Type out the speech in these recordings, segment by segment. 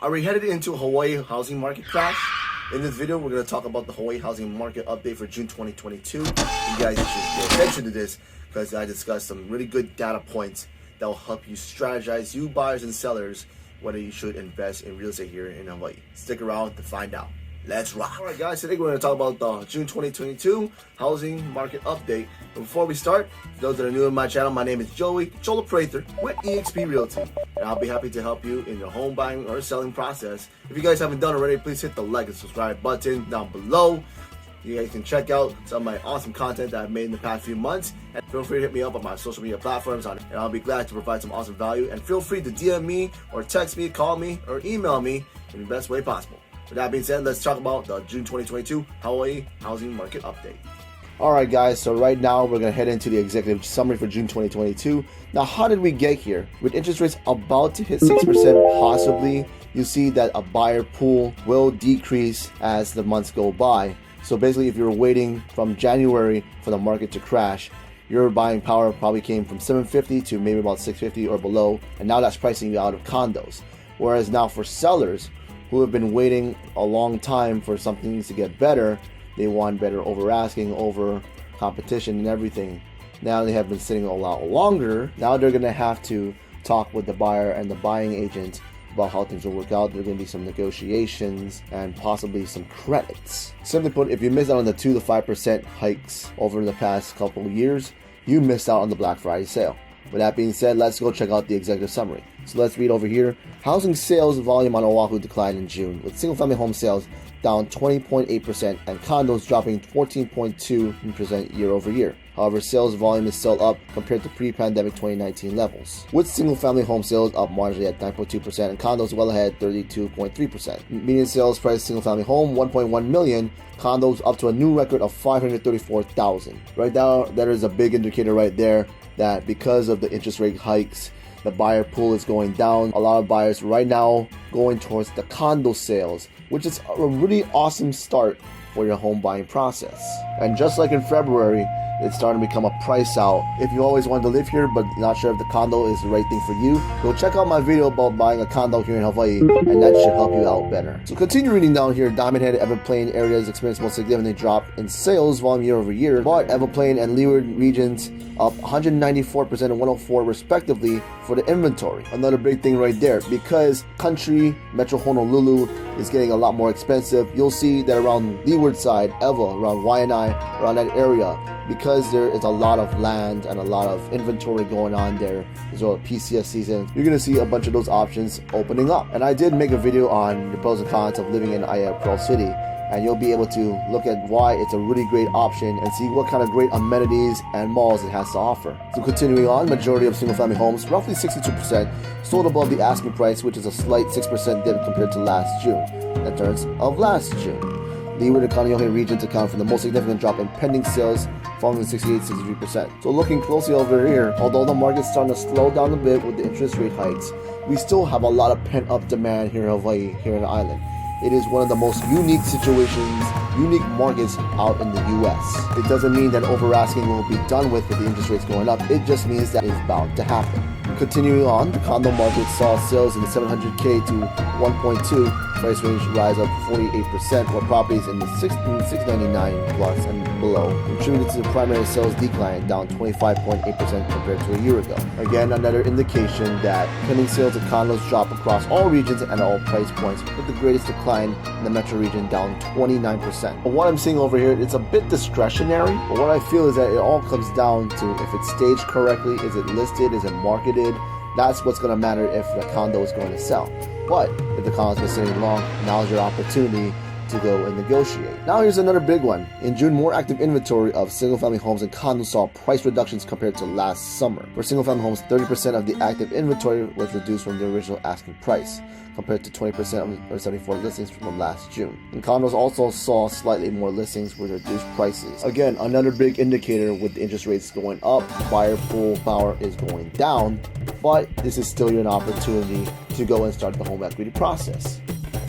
Are we headed into a Hawaii housing market crash? In this video, we're going to talk about the Hawaii housing market update for June 2022. You guys should pay attention to this because I discussed some really good data points that will help you strategize, you buyers and sellers, whether you should invest in real estate here in Hawaii. Stick around to find out. Let's rock. All right, guys, today we're going to talk about the June 2022 housing market update. But before we start, for those that are new to my channel, my name is Joey Cachola Prather with eXp Realty, and I'll be happy to help you in your home buying or selling process. If you guys haven't done already, please hit the like and subscribe button down below. You guys can check out some of my awesome content that I've made in the past few months, and feel free to hit me up on my social media platforms, and I'll be glad to provide some awesome value. And feel free to DM me or text me, call me, or email me in the best way possible. With that being said, let's talk about the June 2022 Hawaii housing market update. Alright guys, so right now we're going to head into the executive summary for June 2022. Now, how did we get here? With interest rates about to hit 6% possibly, you see that a buyer pool will decrease as the months go by. So basically, if you're waiting from January for the market to crash, your buying power probably came from 750 to maybe about 650 or below, and now that's pricing you out of condos. Whereas now for sellers who have been waiting a long time for something to get better, they want better over asking, over competition and everything. Now they have been sitting a lot longer. Now they're going to have to talk with the buyer and the buying agent about how things will work out. There are going to be some negotiations and possibly some credits. Simply put, if you missed out on the 2 to 5% hikes over the past couple of years, you missed out on the Black Friday sale. With that being said, let's go check out the executive summary. So let's read over here. Housing sales volume on Oahu declined in June, with single-family home sales down 20.8% and condos dropping 14.2% year over year. However, sales volume is still up compared to pre-pandemic 2019 levels, with single-family home sales up marginally at 9.2% and condos well ahead 32.3%. Median sales price single-family home 1.1 million, condos up to a new record of 534,000. Right now, that is a big indicator right there that because of the interest rate hikes, the buyer pool is going down. A lot of buyers right now going towards the condo sales, which is a really awesome start for your home buying process. And just like in February, it's starting to become a price out. If you always wanted to live here but not sure if the condo is the right thing for you, go check out my video about buying a condo here in Hawaii, and that should help you out better. So continue reading down here. Diamond Head, Everplain areas experienced most significant drop in sales volume year over year, but Everplain and Leeward regions up 194% and 104% respectively for the inventory. Another big thing right there, because country Metro Honolulu is getting a lot more expensive. You'll see that around Leeward side, Eva, around Waianae, around that area, because there is a lot of land and a lot of inventory going on there as well as PCS season, you're going to see a bunch of those options opening up. And I did make a video on the pros and cons of living in Aiea Pearl City, and you'll be able to look at why it's a really great option and see what kind of great amenities and malls it has to offer. So continuing on, majority of single-family homes, roughly 62%, sold above the asking price, which is a slight 6% dip compared to last June, in terms of last June. Leeward and Kaneohe regions account for the most significant drop in pending sales, falling 68-63%. So looking closely over here, although the market's starting to slow down a bit with the interest rate hikes, we still have a lot of pent-up demand here in Hawaii, here in the island. It is one of the most unique situations, unique markets out in the U.S. It doesn't mean that over-asking will be done with the interest rates going up. It just means that it's bound to happen. Continuing on, the condo market saw sales in the 700K to 1.2 price range rise up 48%, while properties in the 699 plus and below contributed to the primary sales decline, down 25.8% compared to a year ago. Again, another indication that pending sales of condos drop across all regions and all price points, with the greatest decline in the metro region, down 29%. But what I'm seeing over here, it's a bit discretionary, but what I feel is that it all comes down to if it's staged correctly, is it listed, is it marketed? That's what's going to matter if the condo is going to sell. But if the condo's been sitting long, now's your opportunity to go and negotiate. Now here's another big one. In June, more active inventory of single-family homes and condos saw price reductions compared to last summer. For single-family homes, 30% of the active inventory was reduced from the original asking price, compared to 20% or 74 listings from last June. And condos also saw slightly more listings with reduced prices. Again, another big indicator with the interest rates going up, buyer pool power is going down, but this is still an opportunity to go and start the home equity process.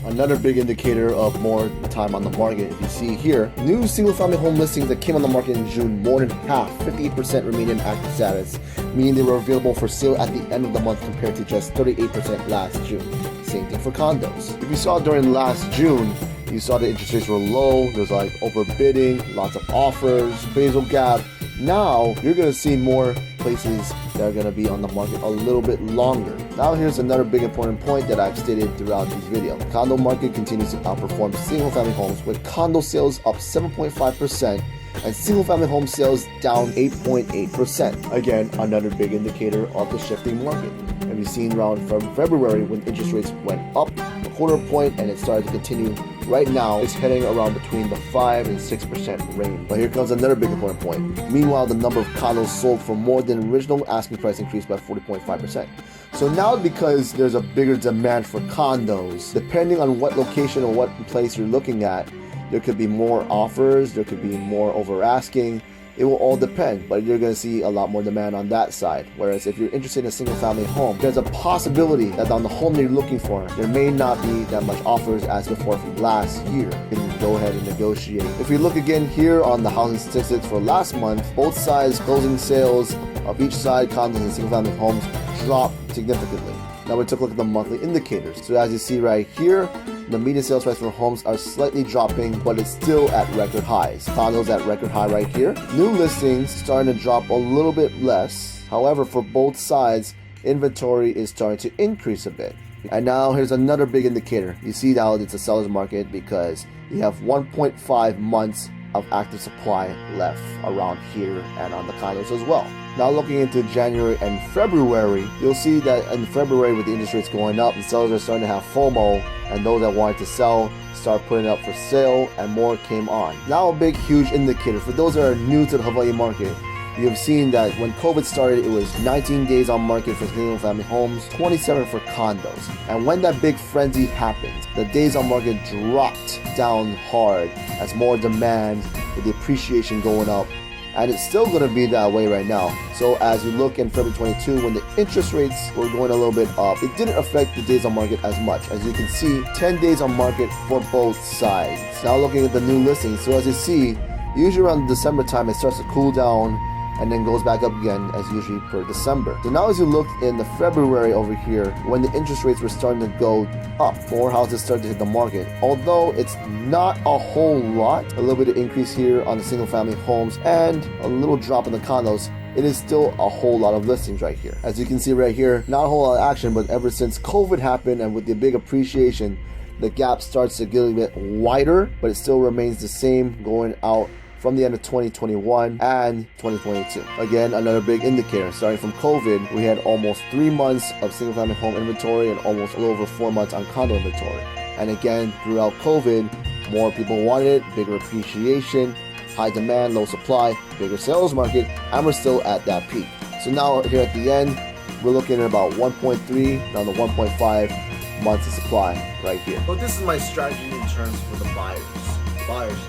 Another big indicator of more time on the market, if you see here, new single-family home listings that came on the market in June, more than half, 58% remain in active status, meaning they were available for sale at the end of the month compared to just 38% last June. Same thing for condos. If you saw during last June, you saw the interest rates were low, there's like overbidding, lots of offers, appraisal gap. Now you're going to see more places that are going to be on the market a little bit longer. Now here's another big important point that I've stated throughout these videos. The condo market continues to outperform single family homes, with condo sales up 7.5% and single family home sales down 8.8%. Again, another big indicator of the shifting market. And we've seen around from February when interest rates went up a quarter point and it started to continue. Right now, it's heading around between the 5 and 6% range. But here comes another big important point. Meanwhile, the number of condos sold for more than original asking price increased by 40.5%. So now, because there's a bigger demand for condos, depending on what location or what place you're looking at, there could be more offers, there could be more over asking. It will all depend, but you're going to see a lot more demand on that side. Whereas if you're interested in a single family home, there's a possibility that on the home that you're looking for, there may not be that much offers as before from last year. You can go ahead and negotiate. If we look again here on the housing statistics for last month, both sides closing sales of each side, condos and single family homes, dropped significantly. Now we took a look at the monthly indicators. So as you see right here, the median sales price for homes are slightly dropping, but it's still at record highs. Condos at record high right here. New listings starting to drop a little bit less. However, for both sides, inventory is starting to increase a bit. And now here's another big indicator. You see now it's a seller's market because you have 1.5 months of active supply left around here and on the condos as well. Now looking into January and February, you'll see that in February with the interest rates going up, the sellers are starting to have FOMO, and those that wanted to sell start putting it up for sale, and more came on. Now a big huge indicator for those that are new to the Hawaii market. You have seen that when COVID started, it was 19 days on market for single family homes, 27 for condos. And when that big frenzy happened, the days on market dropped down hard as more demand with the appreciation going up. And it's still going to be that way right now. So as we look in February 22, when the interest rates were going a little bit up, it didn't affect the days on market as much. As you can see, 10 days on market for both sides. Now looking at the new listings. So as you see, usually around December time, it starts to cool down and then goes back up again as usually per December. So now as you look in the February over here, when the interest rates were starting to go up, more houses started to hit the market. Although it's not a whole lot, a little bit of increase here on the single family homes and a little drop in the condos, it is still a whole lot of listings right here. As you can see right here, not a whole lot of action, but ever since COVID happened and with the big appreciation, the gap starts to get a bit wider, but it still remains the same going out from the end of 2021 and 2022. Again, another big indicator. Starting from COVID, we had almost 3 months of single family home inventory and almost a little over 4 months on condo inventory. And again, throughout COVID, more people wanted it, bigger appreciation, high demand, low supply, bigger sales market, and we're still at that peak. So now here at the end, we're looking at about 1.3 down to 1.5 months of supply right here. So this is my strategy in terms for the buyers.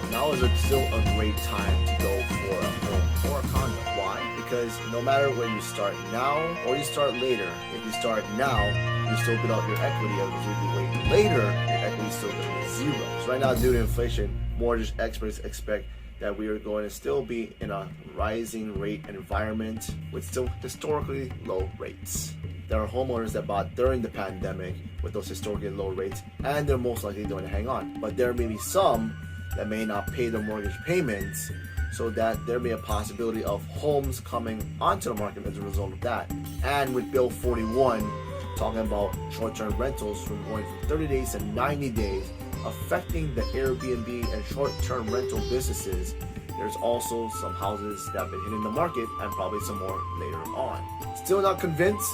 Now is still a great time to go for a home or a condo. Why? Because no matter whether you start now or you start later, if you start now, you still build out your equity. If you wait later, your equity is still going to be zero. So right now, due to inflation, mortgage experts expect that we are going to still be in a rising rate environment with still historically low rates. There are homeowners that bought during the pandemic with those historically low rates, and they're most likely going to hang on. But there may be some that may not pay their mortgage payments, so that there may be a possibility of homes coming onto the market as a result of that. And with Bill 41 talking about short-term rentals from going from 30 days to 90 days, affecting the Airbnb and short-term rental businesses, there's also some houses that have been hitting the market and probably some more later on. Still not convinced?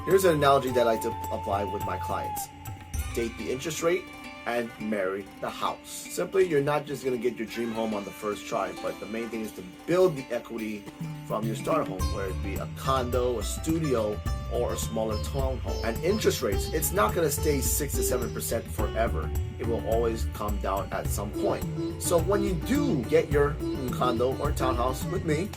Here's an analogy that I like to apply with my clients. Date the interest rate and marry the house. Simply, you're not just going to get your dream home on the first try, but the main thing is to build the equity from your starter home, whether it be a condo, a studio, or a smaller townhome. And interest rates, it's not going to stay 6 to 7% forever. It will always come down at some point. So when you do get your condo or townhouse with me,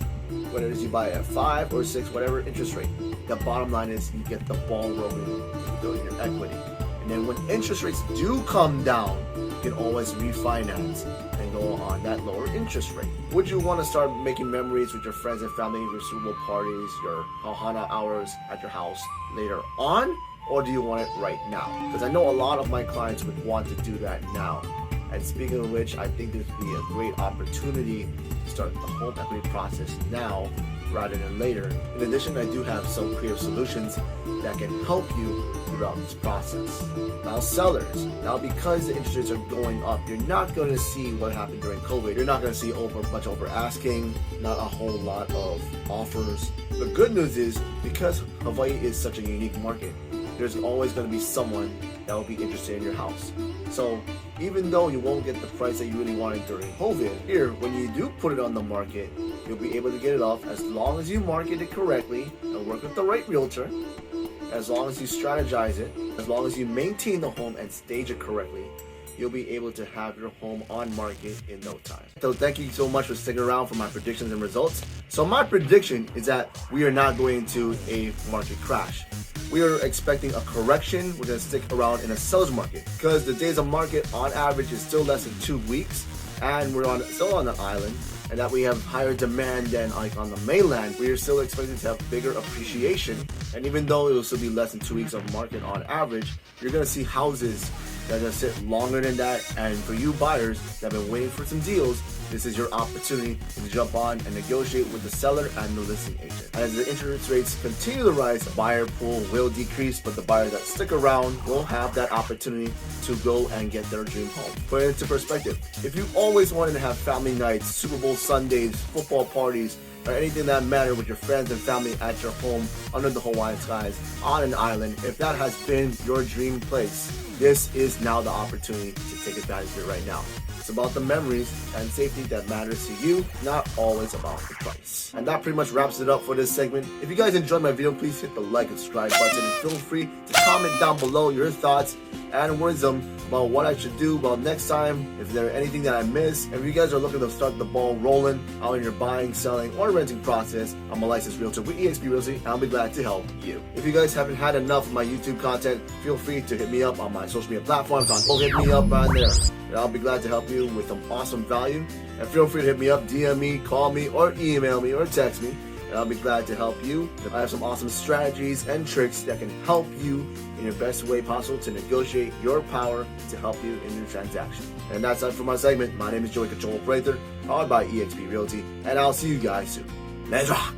whether it is you buy it at 5 or 6, whatever interest rate, the bottom line is you get the ball rolling to build your equity. And then when interest rates do come down, you can always refinance and go on that lower interest rate. Would you want to start making memories with your friends and family, your Super Bowl parties, your Ohana hours at your house later on? or do you want it right now? Because I know a lot of my clients would want to do that now. And speaking of which, I think this would be a great opportunity to start the home equity process now rather than later. In addition, I do have some creative solutions that can help you throughout this process. Now sellers, now because the interest rates are going up, you're not going to see what happened during COVID. You're not going to see much over asking, not a whole lot of offers. The good news is, because Hawaii is such a unique market, there's always going to be someone that will be interested in your house. So even though you won't get the price that you really wanted during COVID, here, when you do put it on the market, you'll be able to get it off as long as you market it correctly and work with the right realtor, as long as you strategize it, as long as you maintain the home and stage it correctly. You'll be able to have your home on market in no time. So thank you so much for sticking around for my predictions and results. So my prediction is that we are not going into a market crash. We are expecting a correction. We're going to stick around in a seller's market because the days of market on average is still less than 2 weeks, and we're still on the island, and that we have higher demand than like on the mainland. We are still expecting to have bigger appreciation, and even though it will still be less than 2 weeks of market on average, you're going to see houses that are going to sit longer than that. And for you buyers that have been waiting for some deals, this is your opportunity to jump on and negotiate with the seller and the listing agent. As the interest rates continue to rise, the buyer pool will decrease, but the buyers that stick around will have that opportunity to go and get their dream home. Put it into perspective. If you always wanted to have family nights, Super Bowl Sundays, football parties, or anything that matter with your friends and family at your home under the Hawaiian skies on an island, if that has been your dream place, this is now the opportunity to take advantage of it right now. It's about the memories and safety that matters to you, not always about the price. And that pretty much wraps it up for this segment. If you guys enjoyed my video, please hit the like and subscribe button, and feel free to comment down below your thoughts and wisdom about what I should do about next time, if there's anything that I missed. If you guys are looking to start the ball rolling out in your buying, selling, or renting process, I'm a licensed realtor with eXp Realty, and I'll be glad to help you. If you guys haven't had enough of my YouTube content, feel free to hit me up on my social media platforms. Hit me up right there. And I'll be glad to help you with some awesome value. And feel free to hit me up, DM me, call me, or email me, or text me. And I'll be glad to help you. I have some awesome strategies and tricks that can help you in your best way possible to negotiate your power to help you in your transaction. And that's it for my segment. My name is Cachola Prather, powered by eXp Realty, and I'll see you guys soon. Let's rock!